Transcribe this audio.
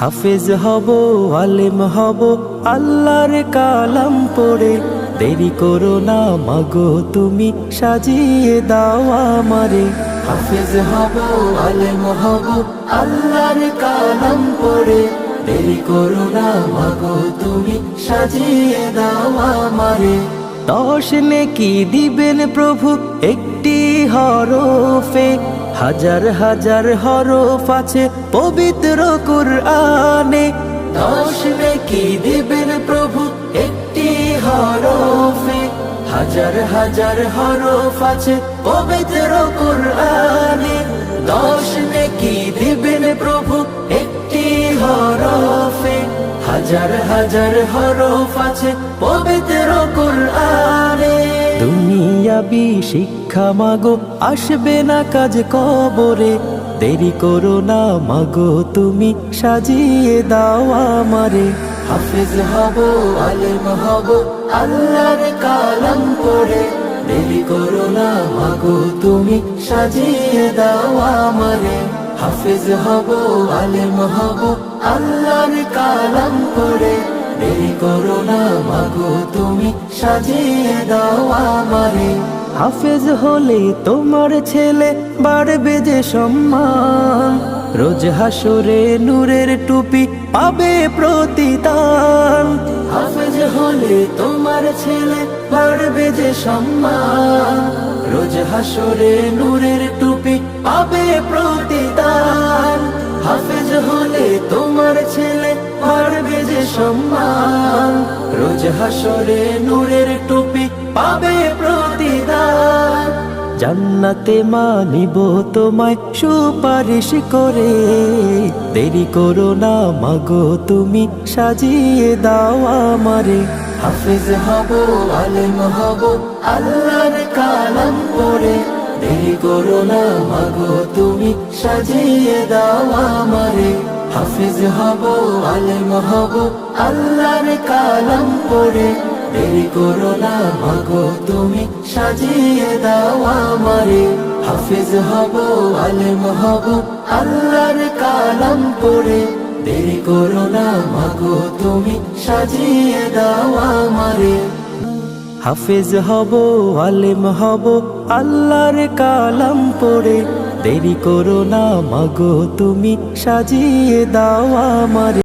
হাফেজ হব, আলেম হব, আল্লাহর কালাম পড়ে। দেরি করো না মাগো তুমি, সাজিয়ে দাও আমারে। হাফেজ হব, আলেম হব, আল্লাহর কালাম পড়ে। দেরি করো না মাগো তুমি, সাজিয়ে দাও আমারে। 10 নেকি দিবেন প্রভু একটি হরফে, হাজার হাজার হরফ আছে পবিত্র কুরআনে। 10 নেকি দিবেন প্রভু একটি হরফে, হাজার হাজার হরফ আছে পবিত্র কুরআনে। 10 নেকি দিবেন প্রভু একটি হরফে, হাজার হাজার হরফ আছে পবিত্র কুরআনে। দুনিয়াবি শিক্ষা মাগো আসবে না কাজ কবরে। দেরি করো না মাগো তুমি, সাজিয়ে দাও আমারে। হাফেজ হব, আলেম হব, আল্লাহর কালাম পড়ে। দেরি করো না মাগো তুমি, সাজিয়ে দাও আমারে। হাফেজ হব, আলেম হব, আল্লাহর কালাম পড়ে। দেরি করো না মাগো তুমি, সাজিয়ে দাও আমারে। হাফেজ হলে তোমার ছেলে বাড়বে যে সম্মান, রোজ হাসরে নূরের টুপি পাবে প্রতিদান। হাফেজ হলে তোমার ছেলে বাড়বে যে সম্মান, রোজ হাসরে নূরের টুপি পাবে প্রতিদান। হাফেজ হলে তোমার ছেলে বাড়বে যে সম্মান, রোজ হাসরে নূরের টুপি পাবে প্রতিদান। জান্নাতে মানিব তোমায় সুপারিশ করে। দেরি করো না মাগো তুমি, সাজিয়ে দাও আমারে। হাফেজ হব, আলেম হব, আল্লাহর কালাম পড়ে। দেরি করো না মাগো তুমি, সাজিয়ে দাও আমারে। হাফেজ হব, আলেম হব, আল্লাহর কালাম পড়ে। দেরি করো না মাগো তুমি, সাজিয়ে দাও আমারে। হাফেজ হব, আলেম হব, আল্লাহর কালাম পড়ে। দেরি করো না মাগো তুমি, সাজিয়ে দাও আমারে। হাফেজ হব, আলেম হব, আল্লাহর কালাম পড়ে। দেরি করো না মাগো তুমি, সাজিয়ে দাও আমারে।